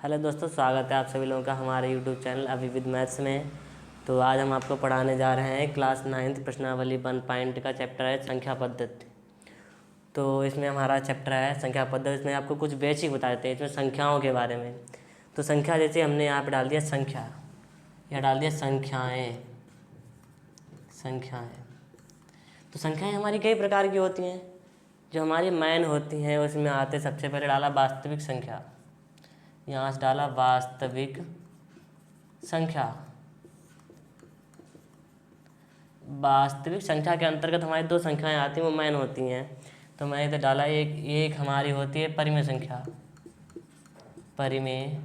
Hello दोस्तों, स्वागत है आप सभी लोगों का हमारे यूट्यूब चैनल अभी विद मैथ्स में। तो आज हम आपको पढ़ाने जा रहे हैं क्लास 9th प्रश्नावली 1 पॉइंट का चैप्टर है संख्या पद्धति। तो इसमें हमारा चैप्टर है संख्या पद्धति। इसमें आपको कुछ बेसिक बता देते हैं इसमें संख्याओं के बारे में। तो संख्या जैसे हमने यहाँ पर डाल दिया संख्या, या डाल दिया संख्याएँ। तो संख्याएँ हमारी कई प्रकार की होती हैं। जो हमारी मैन होती हैं उसमें आते सबसे पहले डाला वास्तविक संख्या, यहाँ से डाला वास्तविक संख्या। वास्तविक संख्या के अंतर्गत हमारी दो संख्याएं आती हैं, वो मैन होती हैं। तो मैंने इधर डाला एक हमारी होती है परिमेय संख्या, परिमेय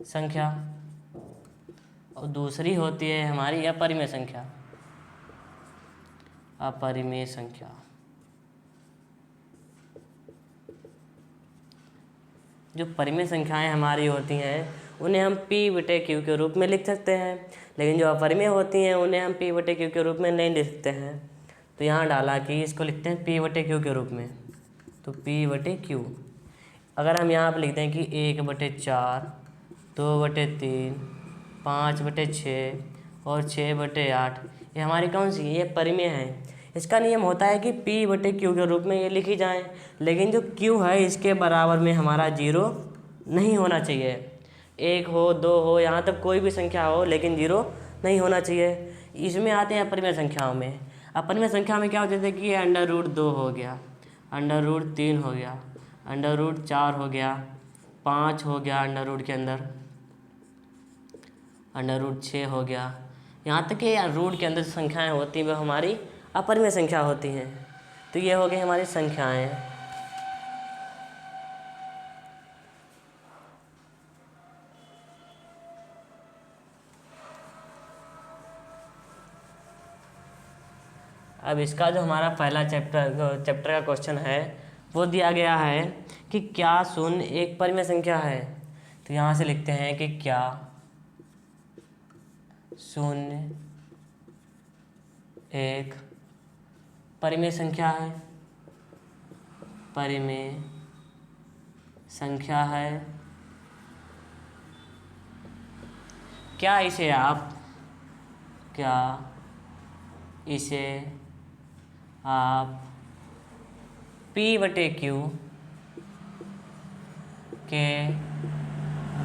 संख्या, और दूसरी होती है हमारी अपरिमेय संख्या, अपरिमेय संख्या। जो परिमेय संख्याएं हमारी होती हैं उन्हें हम p/q के रूप में लिख सकते हैं, लेकिन जो अपरिमेय होती हैं उन्हें हम p/q के रूप में नहीं लिख सकते हैं। तो यहाँ डाला कि इसको लिखते हैं p/q के रूप में। तो p/q अगर हम यहाँ पर लिखते हैं कि 1/4, 2/3, 5/6 और 6/8, ये हमारी कौन सी है? ये परिमेय है। इसका नियम होता है कि p/q के रूप में ये लिखी जाए, लेकिन जो q है इसके बराबर में हमारा 0 नहीं होना चाहिए। 1 हो, 2 हो, यहाँ तक कोई भी संख्या हो, लेकिन 0 नहीं होना चाहिए। इसमें आते हैं अपरिमेय संख्याओं में। अपरिमेय संख्या में क्या होता है कि ये √2 हो गया, √3 हो गया, √4 हो गया, 5 हो गया अंडर के अंदर, √6 हो गया। यहाँ तक कि रूट के अंदर संख्याएँ होती हैं वो हमारी अपरिमेय संख्या होती हैं। तो ये हो गई हमारी संख्याएँ। अब इसका जो हमारा पहला चैप्टर का क्वेश्चन है वो दिया गया है कि क्या शून्य एक परिमेय संख्या है। तो यहाँ से लिखते हैं कि क्या शून्य एक परिमेय संख्या है, परिमेय संख्या है। क्या इसे आप p/q के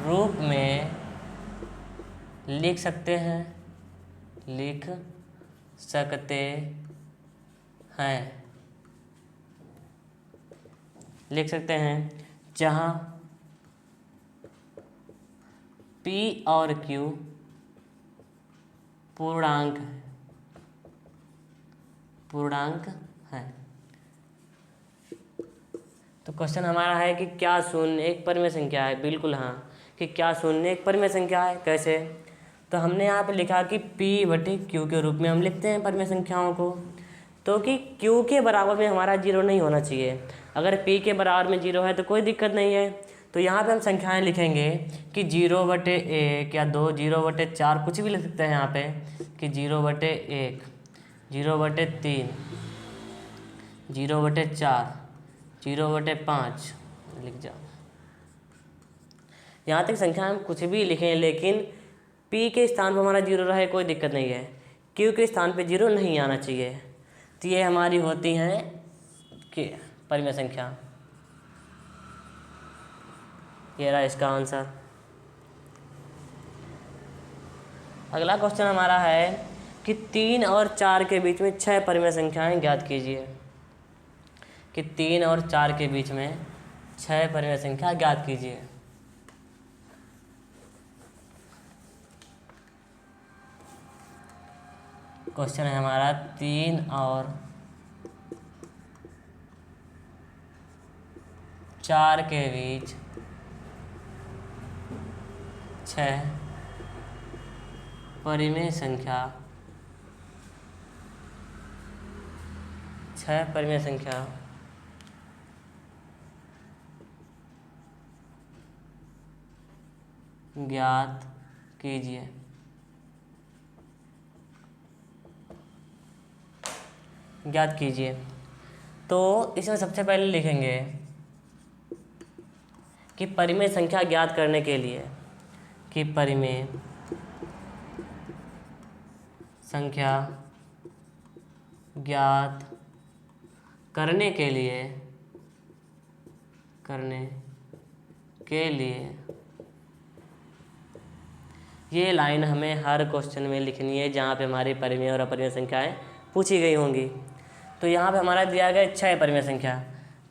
रूप में लिख सकते हैं, जहाँ p और q पूर्णांक है। तो क्वेश्चन हमारा है कि क्या शून्य एक परिमेय संख्या है। बिल्कुल हाँ, कि क्या शून्य एक परिमेय संख्या है। कैसे? तो हमने यहाँ पे लिखा कि p/q के रूप में हम लिखते हैं परिमेय संख्याओं को। तो कि q के बराबर में हमारा 0 नहीं होना चाहिए। अगर p के बराबर में 0 है तो कोई दिक्कत नहीं है। तो यहाँ पे हम संख्याएं लिखेंगे कि 0/1 या 2, 0/4, कुछ भी लिख सकते हैं यहाँ पे कि 0/1, 0/3, 0/4, 0/5 लिख जाओ। यहाँ तक संख्या हम कुछ भी लिखें, लेकिन p के स्थान पर हमारा 0 रहे कोई दिक्कत नहीं है। q के स्थान पे 0 नहीं आना चाहिए। तो ये हमारी होती हैं कि परिमेय संख्या। ये रहा इसका आंसर। अगला क्वेश्चन हमारा है कि 3 और 4 के बीच में 6 परिमेय संख्याएं ज्ञात कीजिए। कि 3 और 4 के बीच में 6 परिमेय संख्या ज्ञात कीजिए। क्वेश्चन है हमारा 3 और 4 के बीच 6 परिमेय संख्या, 6 परिमेय संख्या ज्ञात कीजिए। तो इसमें सबसे पहले लिखेंगे कि परिमेय संख्या ज्ञात करने के लिए, कि परिमेय संख्या ज्ञात करने के लिए ये लाइन हमें हर क्वेश्चन में लिखनी है जहाँ पे हमारी परिमेय और अपरिमेय संख्याएं पूछी गई होंगी। तो यहाँ पे हमारा दिया गया 6 परिमेय संख्या,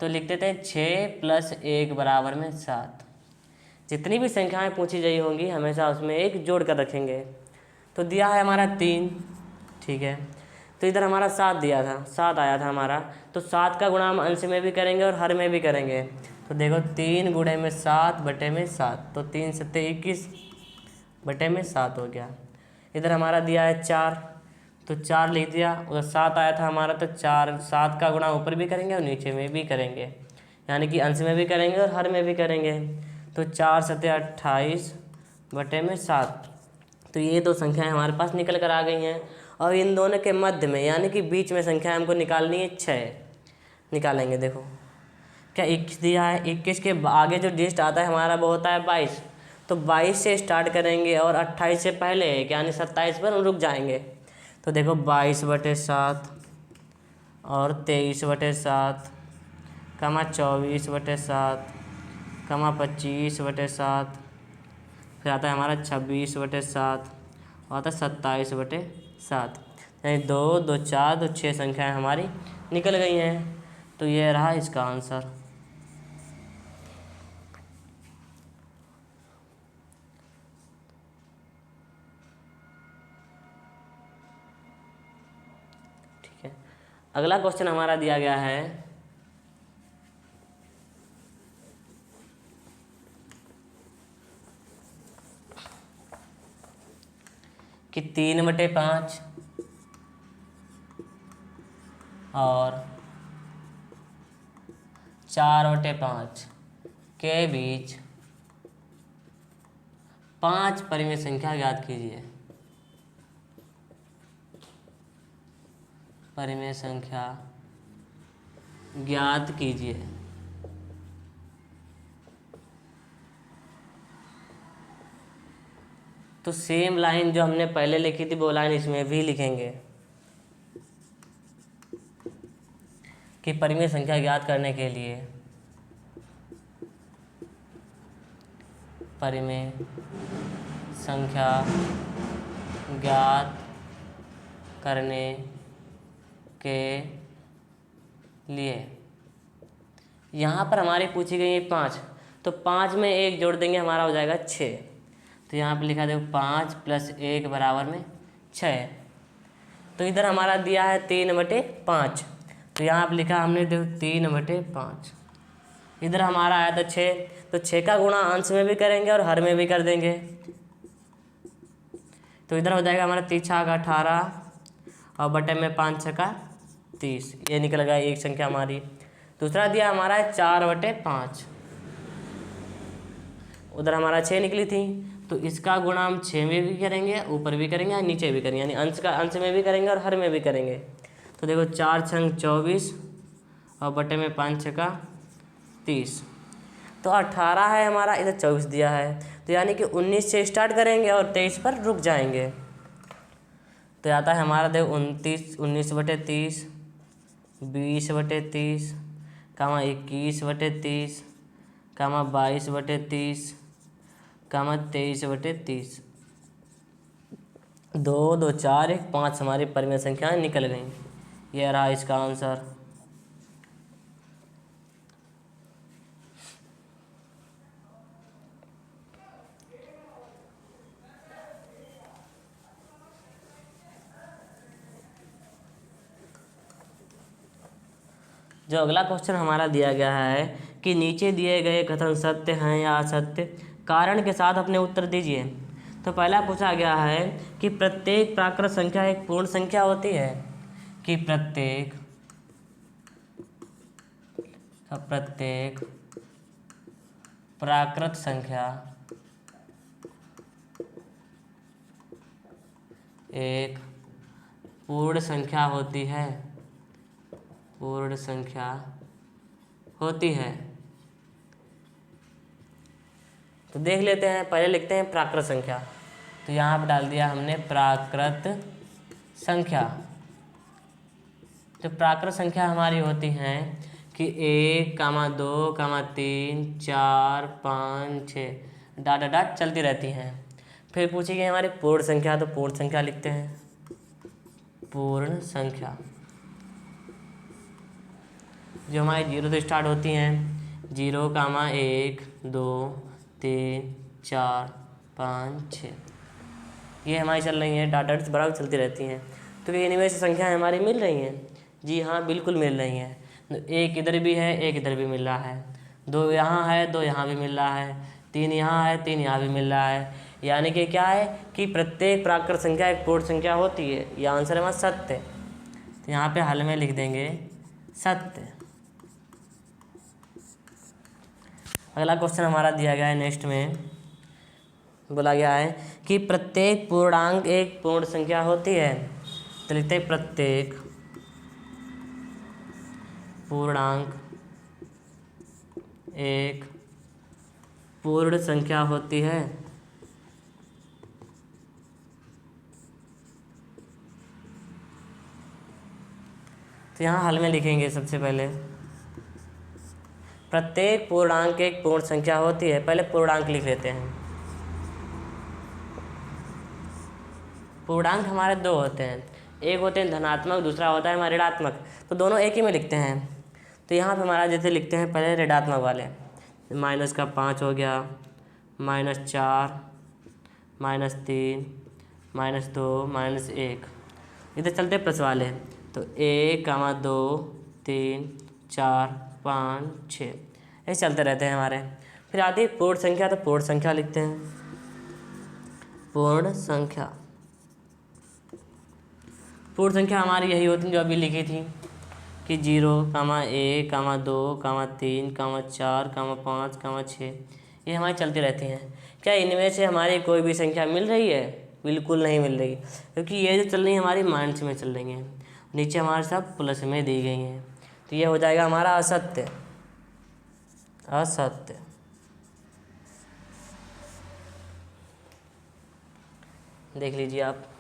तो लिख देते हैं 6 + 1 = 7। जितनी भी संख्याएं पूछी गई होंगी हमेशा उसमें एक जोड़ कर रखेंगे। तो दिया है हमारा 3, ठीक है। तो इधर हमारा 7 दिया था, 7 आया था हमारा, तो 7 का गुणा हम अंश में भी करेंगे और हर में भी करेंगे। तो देखो 3 × 7/7, तो 3 × 7 = 21/7 हो गया। इधर हमारा दिया है 4, तो 4 लिख दिया। उधर 7 आया था हमारा, तो 7 का गुणा ऊपर भी करेंगे और नीचे में भी करेंगे, यानी कि अंश में भी करेंगे और हर में भी करेंगे। तो 4 × 7 = 28/7। तो ये दो संख्याएं हमारे पास निकल कर आ गई हैं। और इन दोनों के मध्य में यानी कि बीच में संख्या हमको निकालनी है 6। निकालेंगे, देखो क्या 21 दिया है, 21 के आगे जो डिजिट आता है हमारा वो होता है 22। तो 22 से स्टार्ट करेंगे और 28 से पहले यानी 27 पर रुक जाएंगे। तो देखो 22/7 और 23/7, 24/7, 25/7, फिर आता है हमारा 26/7 और आता है 27/7। यानी 2, 2, 4, 2, 6 संख्याएँ हमारी निकल गई हैं। तो ये रहा इसका आंसर। ठीक है, अगला क्वेश्चन हमारा दिया गया है कि 3/5 और 4/5 के बीच 5 परिमेय संख्या ज्ञात कीजिए। परिमेय संख्या ज्ञात कीजिए। तो सेम लाइन जो हमने पहले लिखी थी वो लाइन इसमें भी लिखेंगे कि परिमेय संख्या ज्ञात करने के लिए परिमेय संख्या ज्ञात करने के लिए यहाँ पर हमारी पूछी गई है 5, तो 5 में 1 जोड़ देंगे हमारा हो जाएगा 6। तो यहाँ पे लिखा देखो 5 + 1 = 6। तो इधर हमारा दिया है 3/5, तो यहाँ पे लिखा हमने देखो 3/5। इधर हमारा आया था 6, तो 6 का गुणा अंश में भी करेंगे और हर में भी कर देंगे। तो इधर हो जाएगा हमारा 3 × 6 = 18 और बटे में 5 × 6 = 30। ये निकल गया एक संख्या हमारी। दूसरा दिया हमारा है 4/5, उधर हमारा 6 निकली थी, तो इसका गुणा हम 6 में भी करेंगे, ऊपर भी करेंगे और नीचे भी करेंगे, यानी अंश में भी करेंगे और हर में भी करेंगे। तो देखो 4 × 6 = 24 और बटे में 5 × 6 = 30। तो 18 है हमारा, इधर 24 दिया है, तो यानी कि 19 से स्टार्ट करेंगे और 23 पर रुक जाएंगे। तो आता है हमारा देखो 19/30, 20/30, 21/30, 22/30, 23/30। 2, 2, 4, 1, 5 हमारी परिमेय संख्याएं निकल गई। यह रहा इसका आंसर। जो अगला क्वेश्चन हमारा दिया गया है कि नीचे दिए गए कथन सत्य हैं या असत्य, कारण के साथ अपने उत्तर दीजिए। तो पहला पूछा गया है कि प्रत्येक प्राकृत संख्या एक पूर्ण संख्या होती है, कि प्रत्येक प्राकृत संख्या एक पूर्ण संख्या होती है, पूर्ण संख्या होती है। तो देख लेते हैं, पहले लिखते हैं प्राकृत संख्या। तो यहाँ पर डाल दिया हमने प्राकृत संख्या। तो प्राकृत संख्या हमारी होती हैं कि 1, 2, 3, 4, 5, 6 डॉट डॉट डॉट चलती रहती हैं। फिर पूछेगी हमारी पूर्ण संख्या, तो पूर्ण संख्या लिखते हैं पूर्ण संख्या, जो हमारी 0 से स्टार्ट होती हैं। 0, 1, 2, 3, 4, 5, 6 ये हमारी चल रही हैं, डॉट डॉट बराबर चलती रहती हैं। तो इनमें से संख्याएँ हमारी मिल रही हैं। जी हाँ, बिल्कुल मिल रही हैं। 1 इधर भी है, 1 इधर भी मिल रहा है, 2 यहाँ है, 2 यहाँ भी मिल रहा है, 3 यहाँ है, 3 यहाँ भी मिल रहा है। यानी कि क्या है कि प्रत्येक प्राकृत संख्या एक पूर्ण संख्या होती है। यह आंसर हमारा सत्य। तो यहाँ पे हल में लिख देंगे सत्य। अगला क्वेश्चन हमारा दिया गया है, नेक्स्ट में बोला गया है कि प्रत्येक पूर्णांक एक पूर्ण संख्या होती है। तो लिखते हैं प्रत्येक पूर्णांक एक पूर्ण संख्या होती है। तो यहाँ हल में लिखेंगे सबसे पहले प्रत्येक पूर्णांक एक पूर्ण संख्या होती है। पहले पूर्णांक लिख लेते हैं। पूर्णांक हमारे 2 होते हैं, एक होते हैं धनात्मक, दूसरा होता है हमारा ऋणात्मक। तो दोनों एक ही में लिखते हैं। तो यहाँ पे हमारा जैसे लिखते हैं पहले ऋणात्मक वाले, -5 हो गया, -4, -3, -2, -1। इधर चलते प्लस वाले, तो 1, 2, 3, 4, 5, 6 ऐसे चलते रहते हैं हमारे। फिर आती है पूर्ण संख्या, तो पूर्ण संख्या लिखते हैं पूर्ण संख्या। पूर्ण संख्या हमारी यही होती है जो अभी लिखी थी कि 0, 1, 2, 3, 4, 5, 6 ये हमारी चलती रहती हैं। क्या इनमें से हमारी कोई भी संख्या मिल रही है? बिल्कुल नहीं मिल रही, क्योंकि ये जो चल रही है हमारी माइनस में चल रही हैं, नीचे हमारे सब प्लस में दी गई हैं। तो ये हो जाएगा हमारा असत्य। असत्य। देख लीजिए आप।